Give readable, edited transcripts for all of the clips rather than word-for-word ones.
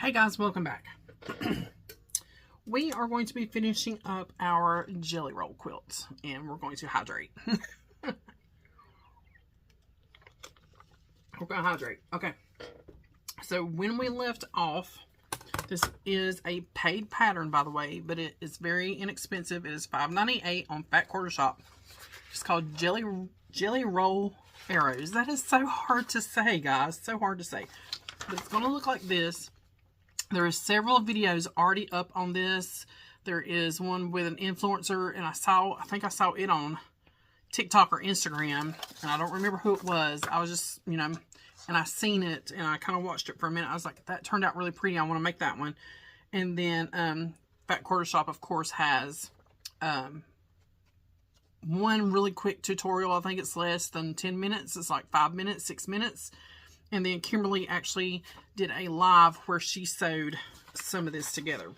Hey guys, welcome back. We are going to be finishing up our Jellyroll quilt, and we're going to hydrate. We're going to hydrate. Okay. So when we left off, this is a paid pattern, by the way, but it is very inexpensive. It is $5.98 on Fat Quarter Shop. It's called Jellyroll Arrows. That is so hard to say, guys. So hard to say. But it's going to look like this. There are several videos already up on this. There is one with an influencer, and I think I saw it on TikTok or Instagram, and I don't remember who it was. I was just, and I seen it, and I kind of watched it for a minute. I was like, that turned out really pretty. I want to make that one. And then Fat Quarter Shop, of course, has one really quick tutorial. I think it's less than 10 minutes. It's like 5 minutes, 6 minutes. And then Kimberly actually did a live where she sewed some of this together.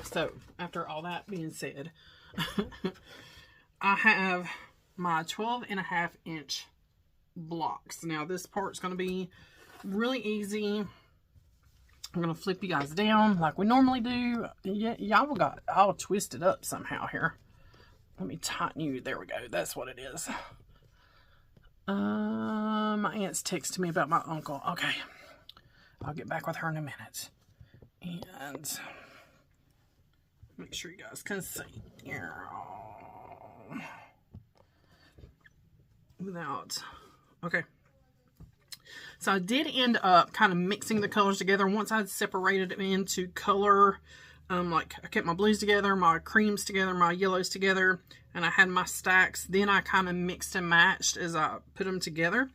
So, after all that being said, I have my 12.5 inch blocks. Now, this part's going to be really easy. I'm going to flip you guys down like we normally do. Y'all got all twisted up somehow here. Let me tighten you. There we go. That's what it is. My aunt's texting me about my uncle. Okay. I'll get back with her in a minute. And make sure you guys can see. Without. Okay. So I did end up kind of mixing the colors together once I'd separated them into color. Like I kept my blues together, my creams together, my yellows together, and I had my stacks. Then I kind of mixed and matched as I put them together.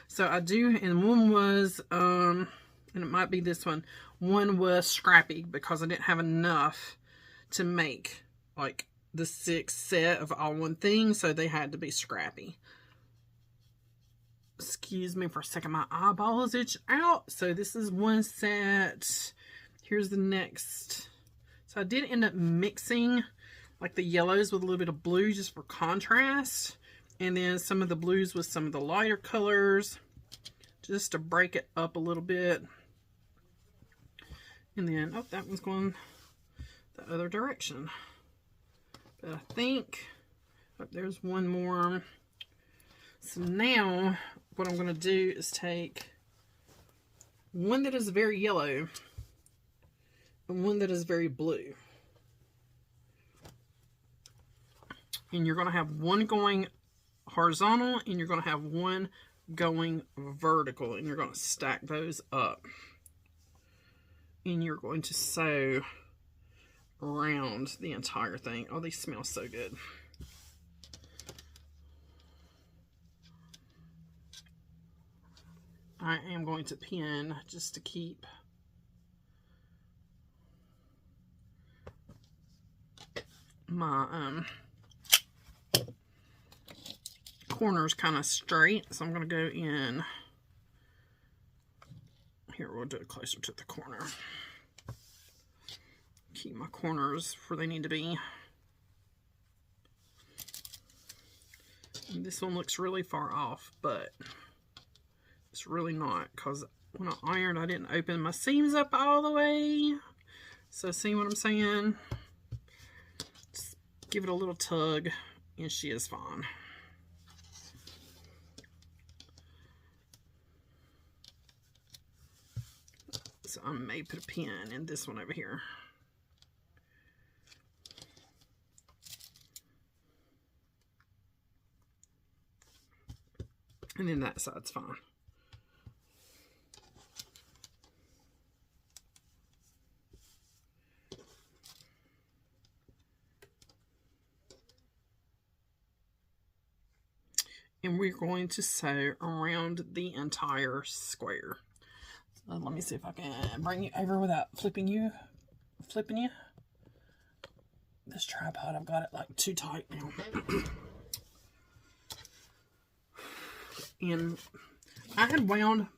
So I do, and one was, and it might be this one, one was scrappy because I didn't have enough to make like the 6 set of all one thing, so they had to be scrappy. Excuse me for a second, my eyeballs itch out. So this is one set. Here's the next. So I did end up mixing like the yellows with a little bit of blue just for contrast. And then some of the blues with some of the lighter colors just to break it up a little bit. And then, oh, that one's going the other direction. But I think, oh, there's one more. So now what I'm going to do is take one that is very yellow and one that is very blue. And you're going to have one going horizontal and you're going to have one going vertical, and you're going to stack those up. And you're going to sew around the entire thing. Oh, they smell so good. I am going to pin just to keep my corners kind of straight. So I'm going to go in here. We'll do it closer to the corner. Keep my corners where they need to be. And this one looks really far off, but it's really not, because when I ironed, I didn't open my seams up all the way. So see what I'm saying? Just give it a little tug and she is fine. So I may put a pin in this one over here. And then that side's fine. And we're going to sew around the entire square. So let me see if I can bring you over without flipping you. This tripod, I've got it like too tight now. And I had wound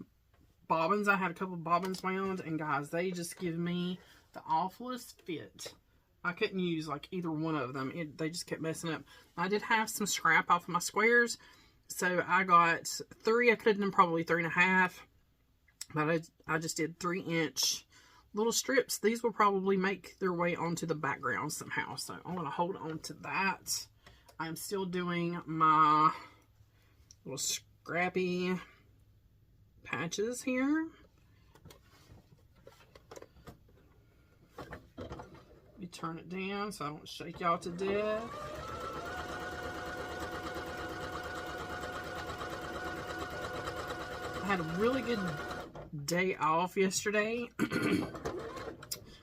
bobbins. I had a couple of bobbins wound, and guys, they just give me the awfulest fit. I couldn't use like either one of them. They just kept messing up. I did have some scrap off of my squares, so I got 3. I could have done probably 3.5, but I just did 3-inch little strips. These will probably make their way onto the background somehow. So I'm going to hold on to that. I'm still doing my little scrappy patches here. You turn it down so I don't shake y'all to death. I had a really good day off yesterday.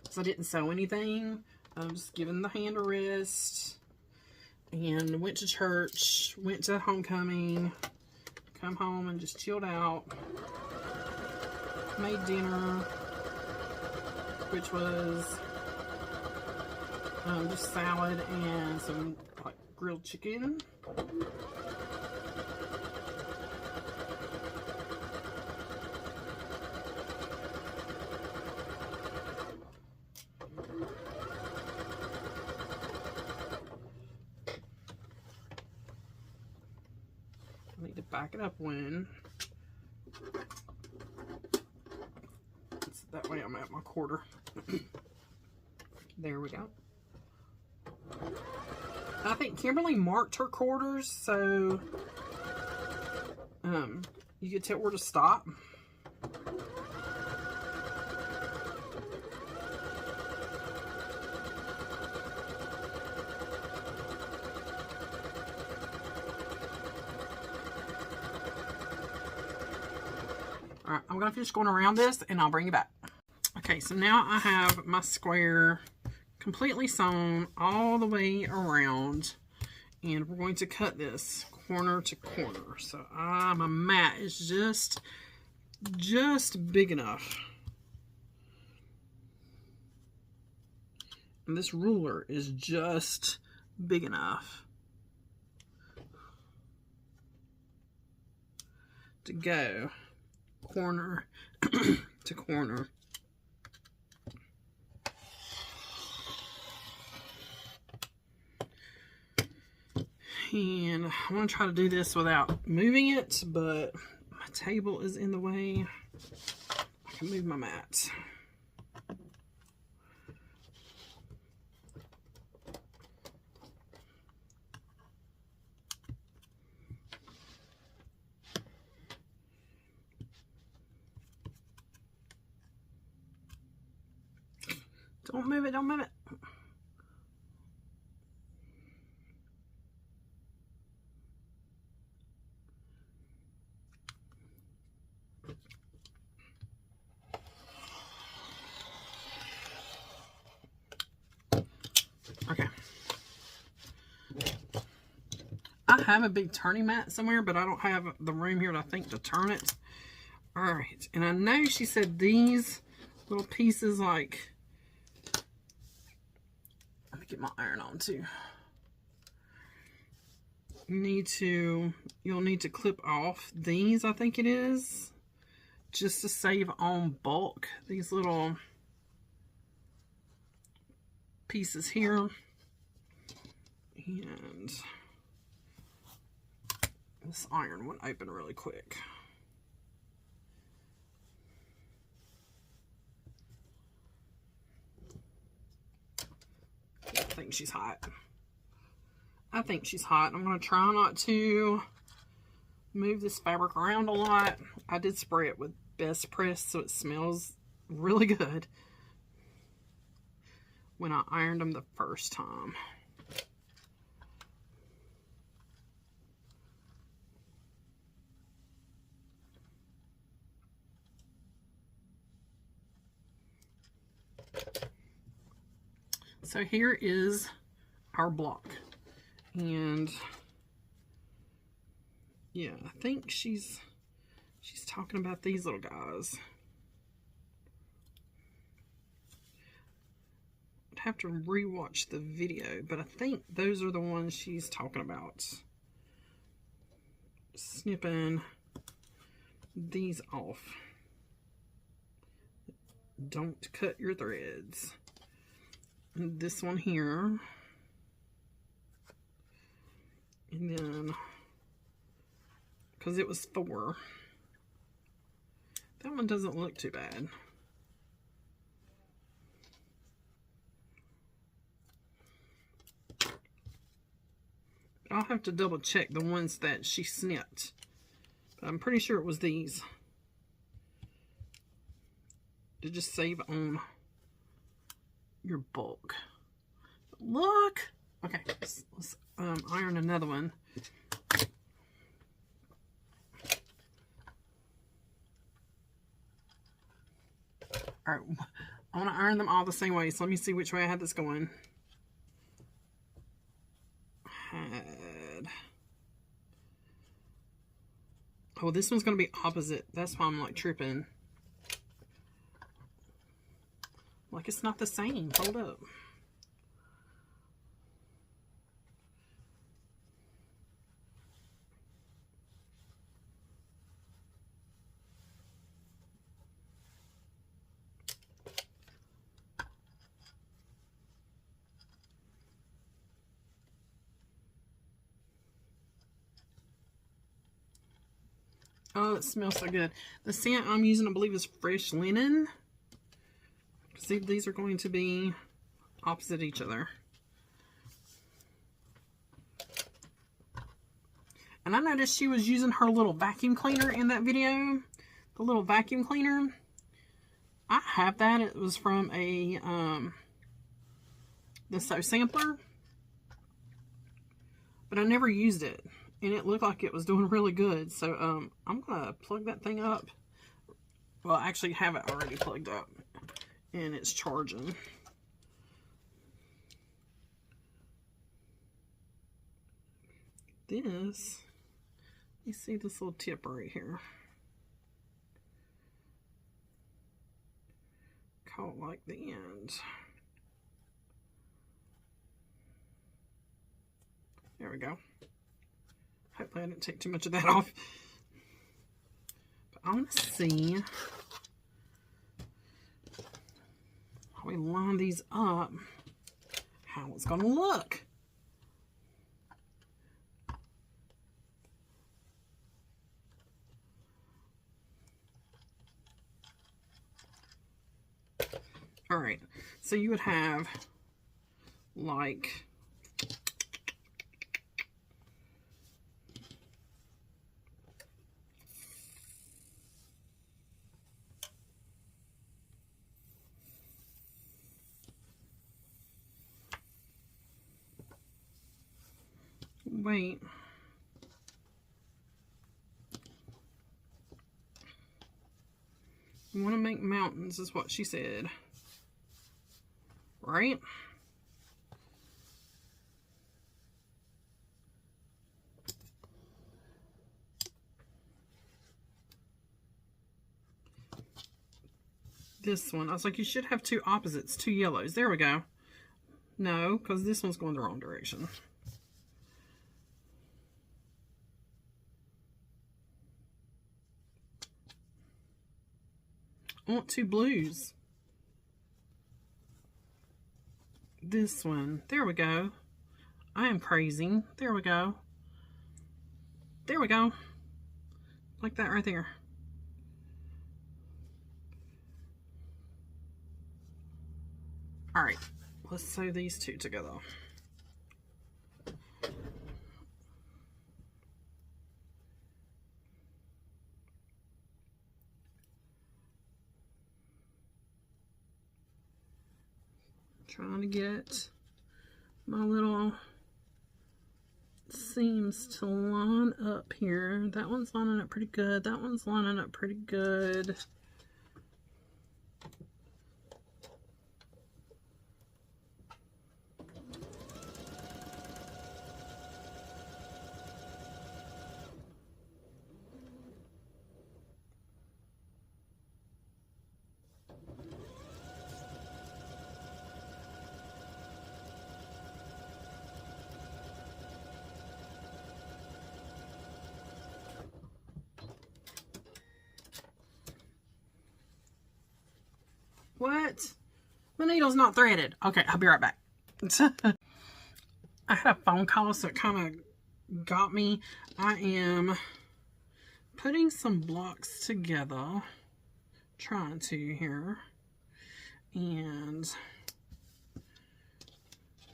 So I didn't sew anything. I was just giving the hand a rest. And went to church, went to homecoming, come home and just chilled out. Made dinner, which was just salad and some like grilled chicken. I need to back it up when. So that way I'm at my quarter. There we go. I think Kimberly marked her quarters, so you can tell where to stop. Alright, I'm going to finish going around this and I'll bring you back. Okay, so now I have my square completely sewn all the way around, and we're going to cut this corner to corner. So my mat is just big enough, and this ruler is just big enough to go corner to corner. And I want to try to do this without moving it, but my table is in the way. I can move my mat. Don't move it, don't move it. Okay. I have a big turning mat somewhere, but I don't have the room here, I think, to turn it. All right. And I know she said these little pieces, like, let me get my iron on too. You'll need to clip off these, I think it is, just to save on bulk. These little pieces here. And this iron went open really quick. I think she's hot. I think she's hot. I'm going to try not to move this fabric around a lot. I did spray it with Best Press, so it smells really good when I ironed them the first time. So here is our block. And yeah, I think she's talking about these little guys. I'd have to rewatch the video, but I think those are the ones she's talking about. Snipping these off. Don't cut your threads. And this one here. And then, because it was 4, that one doesn't look too bad. But I'll have to double check the ones that she snipped. But I'm pretty sure it was these. To just save on your bulk. Look! Okay, let's iron another one. Alright, I want to iron them all the same way, so let me see which way I had this going. Oh, this one's going to be opposite. That's why I'm like tripping. Like it's not the same. Hold up. Oh, it smells so good. The scent I'm using, I believe, is fresh linen. See, these are going to be opposite each other. And I noticed she was using her little vacuum cleaner in that video. The little vacuum cleaner. I have that. It was from a the Sew Sampler. But I never used it. And it looked like it was doing really good. So I'm going to plug that thing up. Well, I actually have it already plugged up. And it's charging. This, you see this little tip right here. Caught like the end. There we go. Hopefully I didn't take too much of that off. But I want to see how we line these up, how it's going to look. All right, so you would have like wait. You want to make mountains is what she said. Right? This one. I was like, you should have two opposites, two yellows. There we go. No, because this one's going the wrong direction. I want two blues. This one. There we go. I am crazy. There we go. There we go. Like that right there. All right. Let's sew these two together. Trying to get my little seams to line up here. That one's lining up pretty good. That one's lining up pretty good. What? My needle's not threaded. Okay, I'll be right back. I had a phone call, so it kind of got me. I am putting some blocks together. Trying to here. And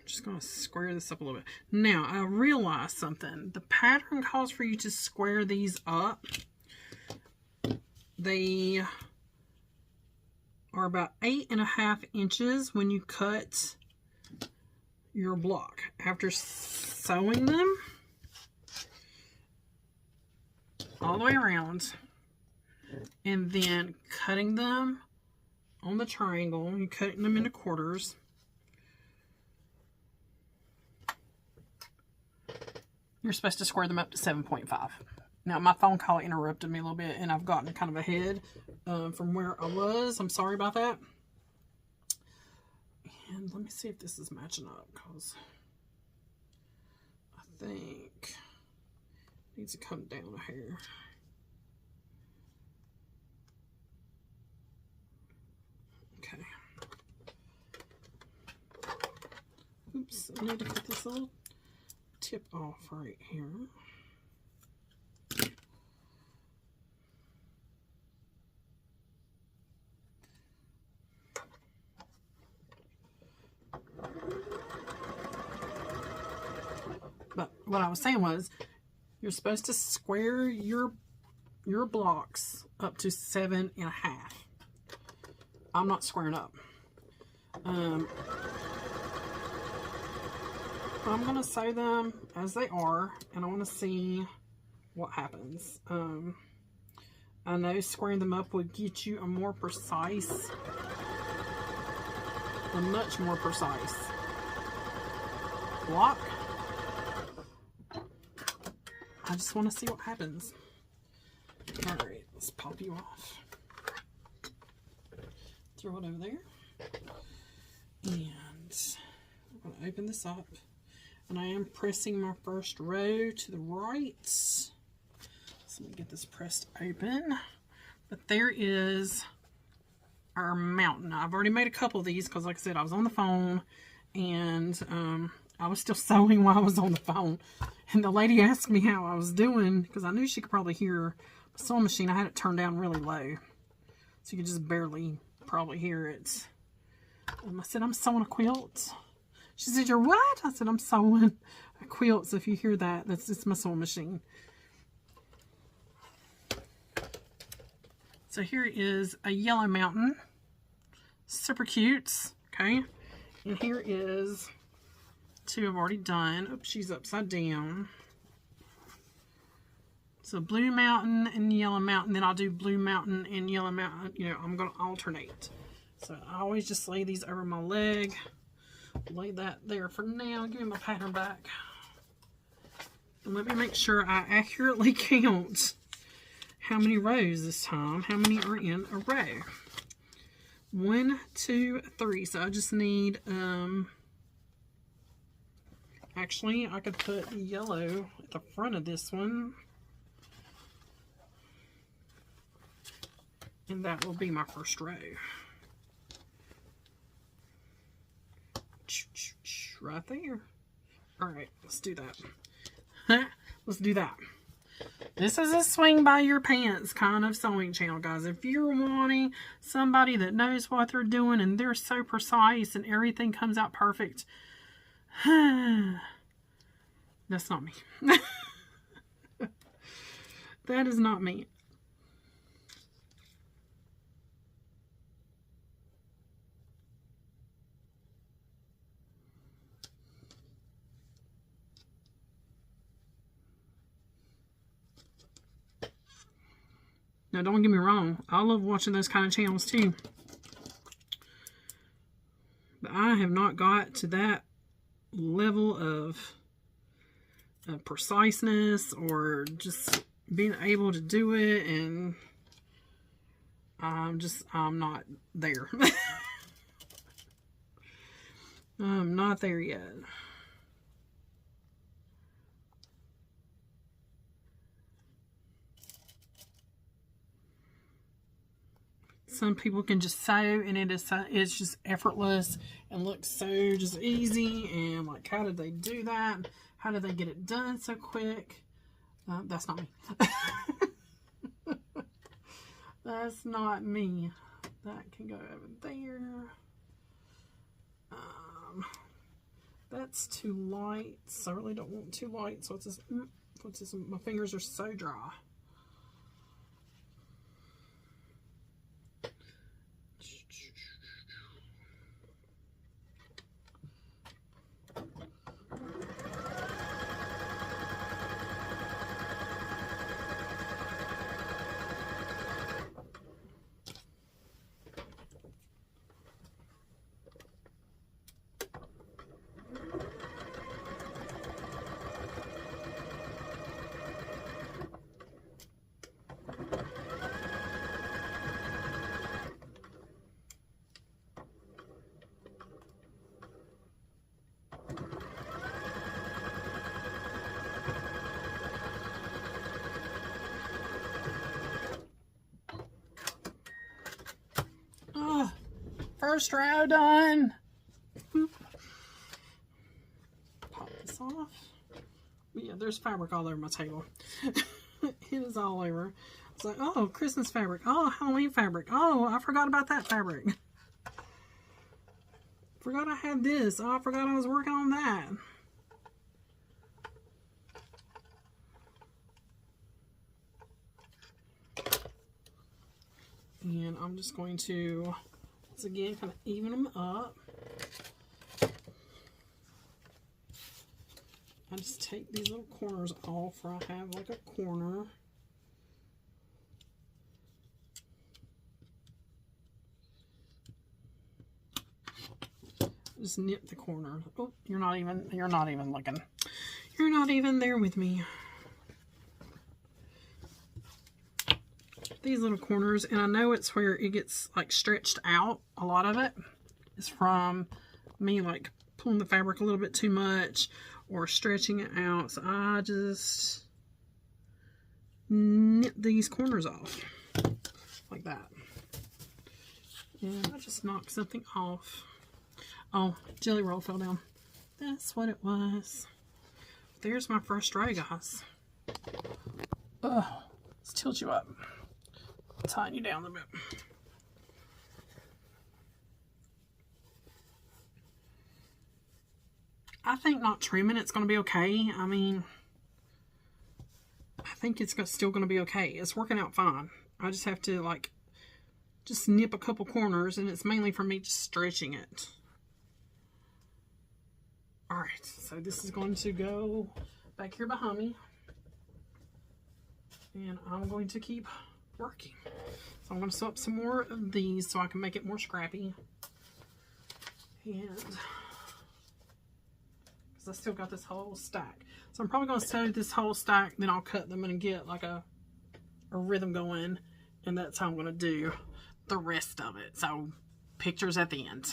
Just going to square this up a little bit. Now, I realized something. The pattern calls for you to square these up. They are about 8.5 inches when you cut your block. After sewing them all the way around and then cutting them on the triangle, you're cutting them into quarters. You're supposed to square them up to 7.5. Now, my phone call interrupted me a little bit, and I've gotten kind of ahead from where I was. I'm sorry about that. And let me see if this is matching up, because I think it needs to come down a hair. Okay. Oops, I need to cut this little tip off right here. But what I was saying was, you're supposed to square your blocks up to 7.5. I'm not squaring up. I'm going to sew them as they are, and I want to see what happens. I know squaring them up would get you a more precise, a much more precise block. I just want to see what happens. Alright, let's pop you off. Throw it over there. And I'm going to open this up. And I am pressing my first row to the right. So let me get this pressed open. But there is our mountain. I've already made a couple of these because, like I said, I was on the phone. And I was still sewing while I was on the phone. And the lady asked me how I was doing, because I knew she could probably hear my sewing machine. I had it turned down really low, so you could just barely probably hear it. I said, I'm sewing a quilt. She said, you're what? I said, I'm sewing a quilt. So if you hear that, it's my sewing machine. So here is a yellow mountain. Super cute. Okay. And here is two I've already done. Oops, she's upside down. So blue mountain and yellow mountain. Then I'll do blue mountain and yellow mountain. You know, I'm going to alternate. So I always just lay these over my leg. Lay that there for now. Give me my pattern back. And let me make sure I accurately count how many rows this time. How many are in a row. 1, 2, 3. So I just need, actually, I could put yellow at the front of this one. And that will be my first row. Right there. Alright, let's do that. Let's do that. This is a swing by your pants kind of sewing channel, guys. If you're wanting somebody that knows what they're doing and they're so precise and everything comes out perfect, that's not me. That is not me. Now, don't get me wrong. I love watching those kind of channels too. But I have not got to that level of preciseness or just being able to do it, and I'm not there. I'm not there yet. Some people can just sew and it's just effortless and looks so just easy, and like, how did they do that? How did they get it done so quick? That's not me. That's not me. That can go over there. That's too light. So I really don't want too light. So it's just, my fingers are so dry. First row done. Boop. Pop this off. Yeah, there's fabric all over my table. It is all over. It's like, oh, Christmas fabric. Oh, Halloween fabric. Oh, I forgot about that fabric. Forgot I had this. Oh, I forgot I was working on that. And I'm just going to, once again, kind of even them up. I just take these little corners off where I have like a corner. Just nip the corner. Oh, you're not even looking. You're not even there with me. These little corners, and I know it's where it gets like stretched out. A lot of it is from me like pulling the fabric a little bit too much or stretching it out. So I just nip these corners off like that. And I just knocked something off. Oh, Jellyroll fell down. That's what it was. There's my first row, guys. Let's tilt you up. Tighten you down a bit. I think not trimming it's going to be okay. I mean, I think it's still going to be okay. It's working out fine. I just have to like just nip a couple corners, and it's mainly for me just stretching it. Alright, so this is going to go back here behind me, and I'm going to keep working. So I'm going to sew up some more of these so I can make it more scrappy. And because I still got this whole stack. So I'm probably going to sew this whole stack, then I'll cut them and get like a rhythm going. And that's how I'm going to do the rest of it. So pictures at the end.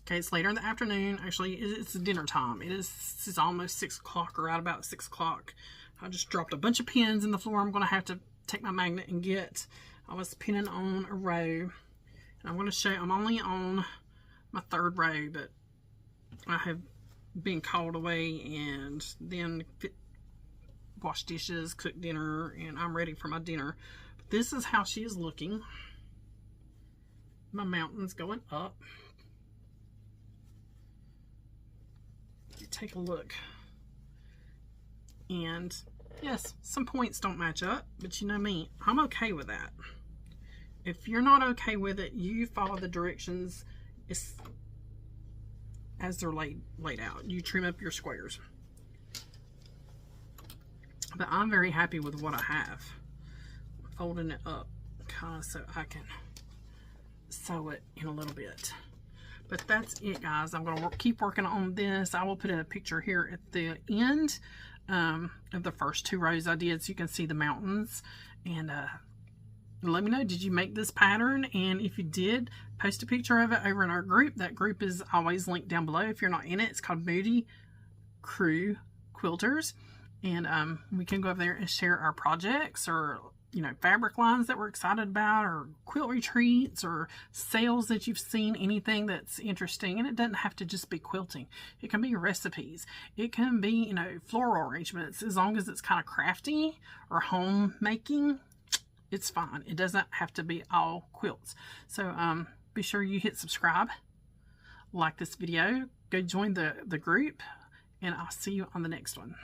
Okay, it's later in the afternoon. Actually, it's dinner time. It's almost 6 o'clock, or right about 6 o'clock. I just dropped a bunch of pins in the floor. I'm going to have to take my magnet and get. I was pinning on a row. And I'm going to show you, I'm only on my 3rd row, but I have been called away and then wash dishes, cook dinner, and I'm ready for my dinner. But this is how she is looking. My mountain's going up. Take a look, and Yes, some points don't match up, but you know me, I'm okay with that. If you're not okay with it, you follow the directions as they're laid out. You trim up your squares. But I'm very happy with what I have. I'm folding it up kind of so I can sew it in a little bit. But that's it, guys. I'm going to keep working on this. I will put in a picture here at the end of the first 2 rows I did, so you can see the mountains. And let me know, did you make this pattern? And if you did, post a picture of it over in our group. That group is always linked down below if you're not in it. It's called Moody Crew Quilters. And we can go over there and share our projects, or you know, fabric lines that we're excited about, or quilt retreats, or sales that you've seen, anything that's interesting. And it doesn't have to just be quilting. It can be recipes. It can be, you know, floral arrangements. As long as it's kind of crafty or homemaking, it's fine. It doesn't have to be all quilts. So be sure you hit subscribe, like this video, go join the group, and I'll see you on the next one.